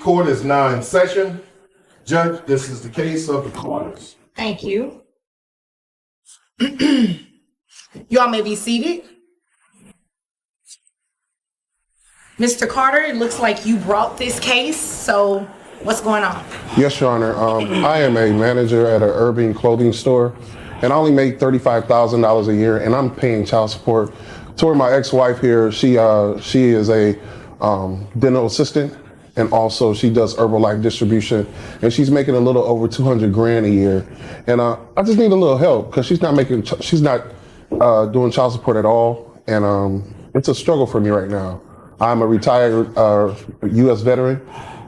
Court is now in session. Judge, this is the case of the Carters. Thank you. You all may be seated. Mr. Carter, it looks like you brought this case, so what's going on? Yes, Your Honor. I am a manager at an urban clothing store, and I only make $35,000 a year, and I'm paying child support. Toward my ex-wife here, she is a dental assistant, and also she does Herbalife distribution, and she's making a little over 200 grand a year. And I just need a little help because she's not doing child support at all, and it's a struggle for me right now. I'm a retired U.S. veteran,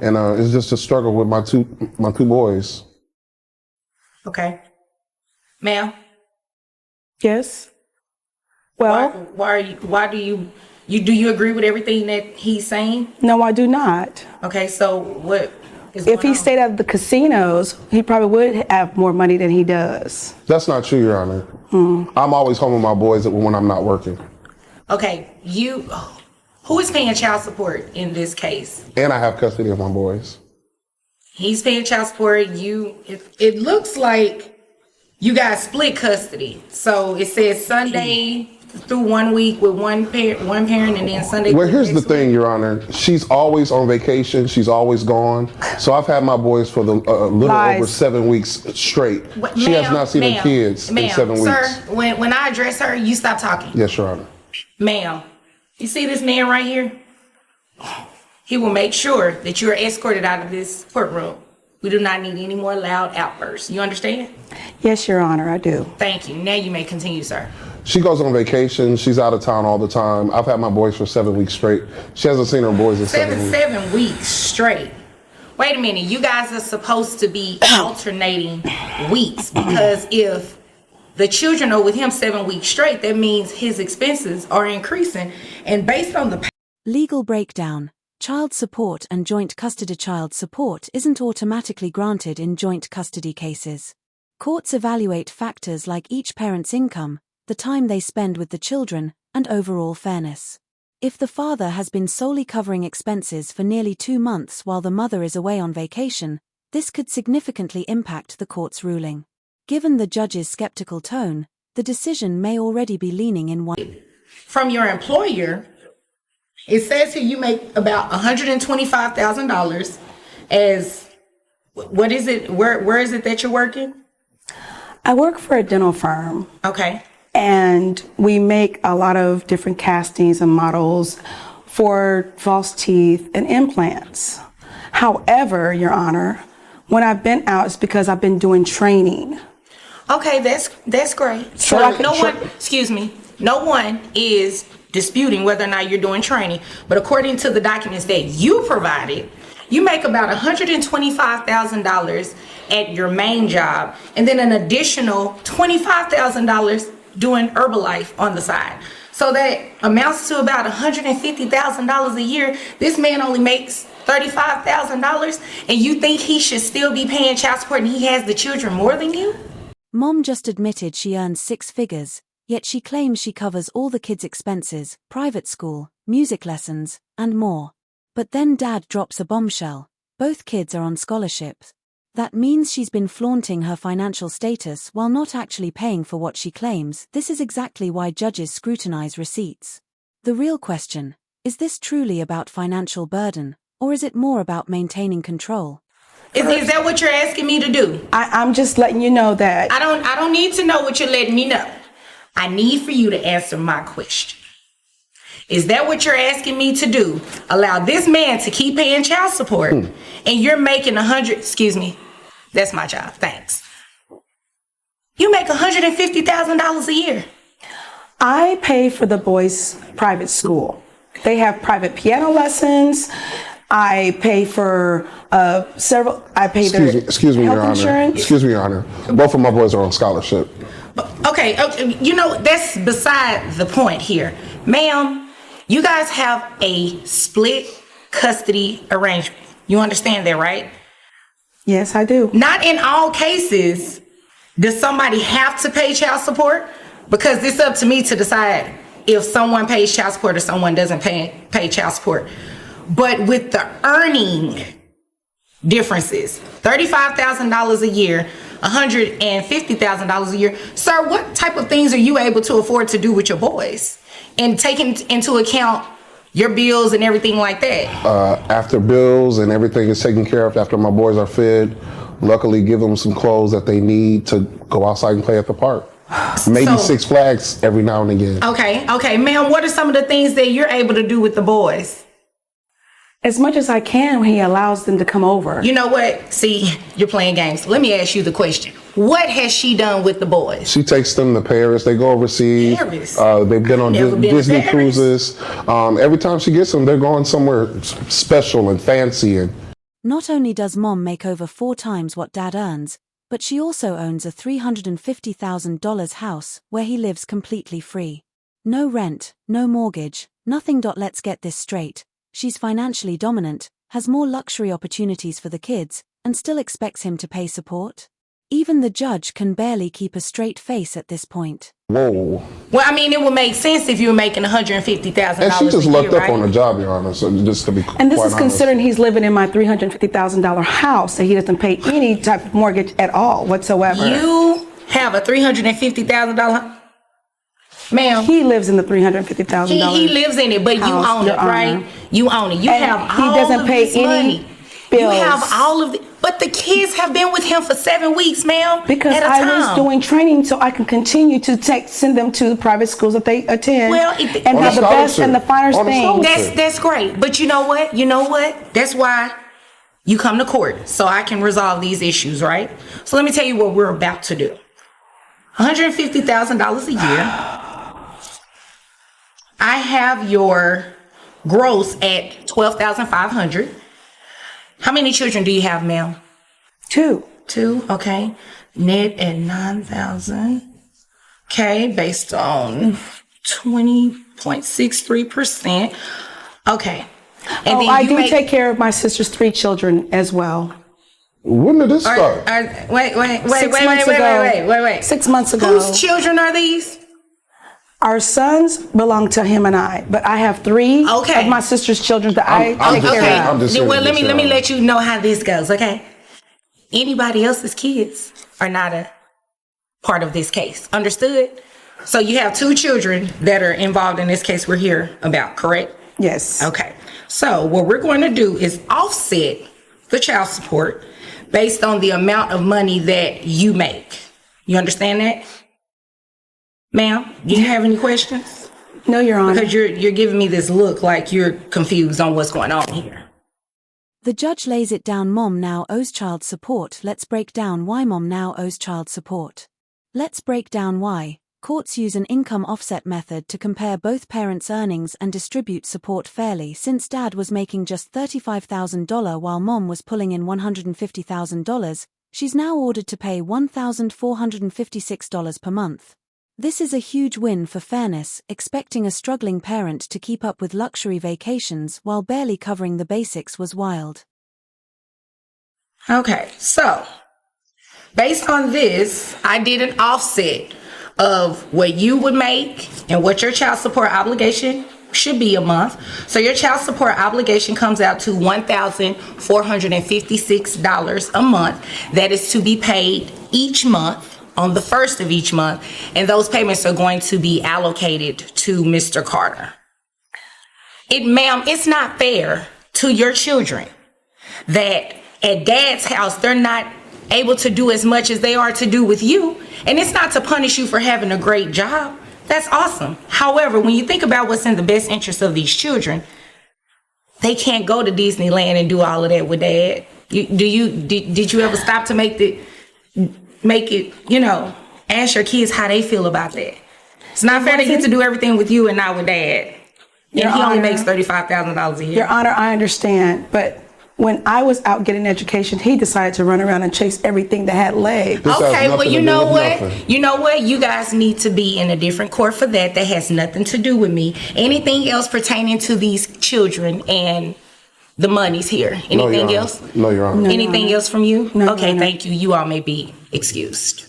and it's just a struggle with my two boys. Okay, ma'am. Yes. Well, why do you agree with everything that he's saying? no, I do not. Okay, so what is If going he on? stayed at the casinos, he probably would have more money than he does. That's not true, Your Honor. I'm always home with my boys when I'm not working. Okay, who is paying child support in this case? And I have custody of my boys. He's paying child support. It looks like you guys split custody. So it says Sunday through 1 week with one parent, and then Sunday. Well, through here's the next thing, week. Your Honor. She's always on vacation. She's always gone. So I've had my boys for the little Lies. over 7 weeks straight. What- She has ma'am, not seen her kids in 7 weeks. Sir, when I address her, you stop talking. Yes, Your Honor. Ma'am, you see this man right here? He will make sure that you are escorted out of this courtroom. We do not need any more loud outbursts. You understand? Yes, Your Honor, I do. Thank you. Now you may continue, sir. She goes on vacation. She's out of town all the time. I've had my boys for 7 weeks straight. She hasn't seen her boys in 7 weeks. 7 weeks straight. Wait a minute. You guys are supposed to be alternating weeks, because if the children are with him 7 weeks straight, that means his expenses are increasing. And based on the Legal breakdown. Child support and joint custody. Child support isn't automatically granted in joint custody cases. Courts evaluate factors like each parent's income, the time they spend with the children, and overall fairness. If the father has been solely covering expenses for nearly 2 months while the mother is away on vacation, this could significantly impact the court's ruling. Given the judge's skeptical tone, the decision may already be leaning in one. from your employer, it says here you make about $125,000 as, what is it? Where is it that you're working? I work for a dental firm, Okay. and we make a lot of different castings and models for false teeth and implants. However, Your Honor, when I've been out, it's because I've been doing training. Okay, that's great. So Sure, no sure. one, excuse me, no one is disputing whether or not you're doing training, but according to the documents that you provided, you make about $125,000 at your main job, and then an additional $25,000 doing Herbalife on the side. So that amounts to about $150,000 a year. This man only makes $35,000, and you think he should still be paying child support, and he has the children more than you? Mom just admitted she earns 6 figures, yet she claims she covers all the kids' expenses, private school, music lessons, and more. But then Dad drops a bombshell. Both kids are on scholarships. That means she's been flaunting her financial status while not actually paying for what she claims. This is exactly why judges scrutinize receipts. The real question, is this truly about financial burden, or is it more about maintaining control? Is that what you're asking me to do? I'm just letting you know that I don't need to know what you're letting me know. I need for you to answer my question. Is that what you're asking me to do? Allow this man to keep paying child support, and you're making excuse me, that's my job, thanks. You make $150,000 a year. I pay for the boys' private school. They have private piano lessons. I pay for I pay their Excuse me, health Your Honor. insurance. Excuse me, Your Honor. Both of my boys are on scholarship. Okay, you know, that's beside the point here. Ma'am, you guys have a split custody arrangement. You understand that, right? Yes, I do. Not in all cases does somebody have to pay child support, because it's up to me to decide if someone pays child support or someone doesn't pay child support. But with the earning differences. $35,000 a year, $150,000 a year. Sir, what type of things are you able to afford to do with your boys? And taking into account your bills and everything like that. After bills and everything is taken care of, after my boys are fed, luckily give them some clothes that they need to go outside and play at the park. Maybe So- Six Flags every now and again. Okay, ma'am, what are some of the things that you're able to do with the boys? As much as I can when he allows them to come over. You know what? See, you're playing games. Let me ask you the question. What has she done with the boys? She takes them to Paris. They go overseas. Paris? They've been on Never been to Disney Paris. cruises. Every time she gets them, they're going somewhere special and fancy. And Not only does mom make over 4 times what dad earns, but she also owns a $350,000 house where he lives completely free. No rent, no mortgage, nothing. Let's get this straight. She's financially dominant, has more luxury opportunities for the kids, and still expects him to pay support? Even the judge can barely keep a straight face at this point. whoa. Well, I mean, it would make sense if you were making $150,000 And she just a year, lucked up right? on her job, Your Honor. So just to be And this quite is honest. considering he's living in my $350,000 house and he doesn't pay any type of mortgage at all whatsoever. You have a $350,000. Ma'am, He lives in the $350,000. he lives in it, but you house, own it, Your right? Honor. You own it. You And have he all doesn't of pay this any money. bills. You have all of the, but the kids have been with him for 7 weeks, ma'am. Because at a I time. was doing training so I can continue to send them to the private schools that they attend Well, and On have a the best scholarship. and the finest On a things. scholarship. That's great. But you know what? You know what? That's why you come to court, so I can resolve these issues, right? So let me tell you what we're about to do. $150,000 a year. I have your gross at $12,500. How many children do you have, ma'am? 2. 2, okay. Net at 9,000. Okay, based on 20.63%. Okay. And Oh, then I you do make- take care of my sister's 3 children as well. When did this start? Wait. 6 months ago. Wait. 6 months ago. Whose children are these? Our sons belong to him and I, but I have 3 Okay. of my sister's children that I I'm take just care saying, of. I'm just Then, saying well, let this, me Your Honor. let you know how this goes, okay? Anybody else's kids are not a part of this case. Understood? So you have 2 children that are involved in this case we're here about, correct? Yes. Okay. So what we're going to do is offset the child support based on the amount of money that you make. You understand that? Ma'am, do you have any questions? No, Your Honor. Because you're giving me this look like you're confused on what's going on here. The judge lays it down. Mom now owes child support. Let's break down why mom now owes child support. Let's break down why. Courts use an income offset method to compare both parents' earnings and distribute support fairly. Since dad was making just $35,000 while mom was pulling in $150,000, she's now ordered to pay $1,456 per month. This is a huge win for fairness, expecting a struggling parent to keep up with luxury vacations while barely covering the basics was wild. Okay, so based on this, I did an offset of what you would make and what your child support obligation should be a month. So your child support obligation comes out to $1,456 a month. That is to be paid each month on the first of each month, and those payments are going to be allocated to Mr. Carter. Ma'am, it's not fair to your children that at dad's house they're not able to do as much as they are to do with you. And it's not to punish you for having a great job. That's awesome. However, when you think about what's in the best interest of these children, they can't go to Disneyland and do all of that with dad. Did you ever stop to make it, ask your kids how they feel about that? It's not fair they get to do everything with you and not with dad. And Your he only Honor. makes $35,000 a year. Your Honor, I understand, but when I was out getting education, he decided to run around and chase everything that had legs. This has Okay, well, nothing you to do know with what? nothing. You know what? You guys need to be in a different court for that. That has nothing to do with me. Anything else pertaining to these children and the money's here. No, Your Anything Honor. else? No, Your Honor. No. Anything else from you? No, Okay, Your Honor. thank you. You all may be excused.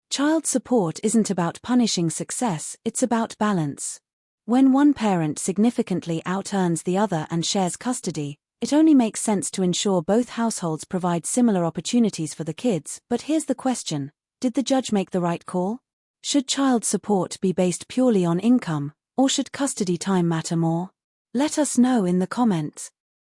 Child support isn't about punishing success, it's about balance. When one parent significantly out-earns the other and shares custody, It only makes sense to ensure both households provide similar opportunities for the kids, but here's the question: did the judge make the right call? Should child support be based purely on income, or should custody time matter more? Let us know in the comments.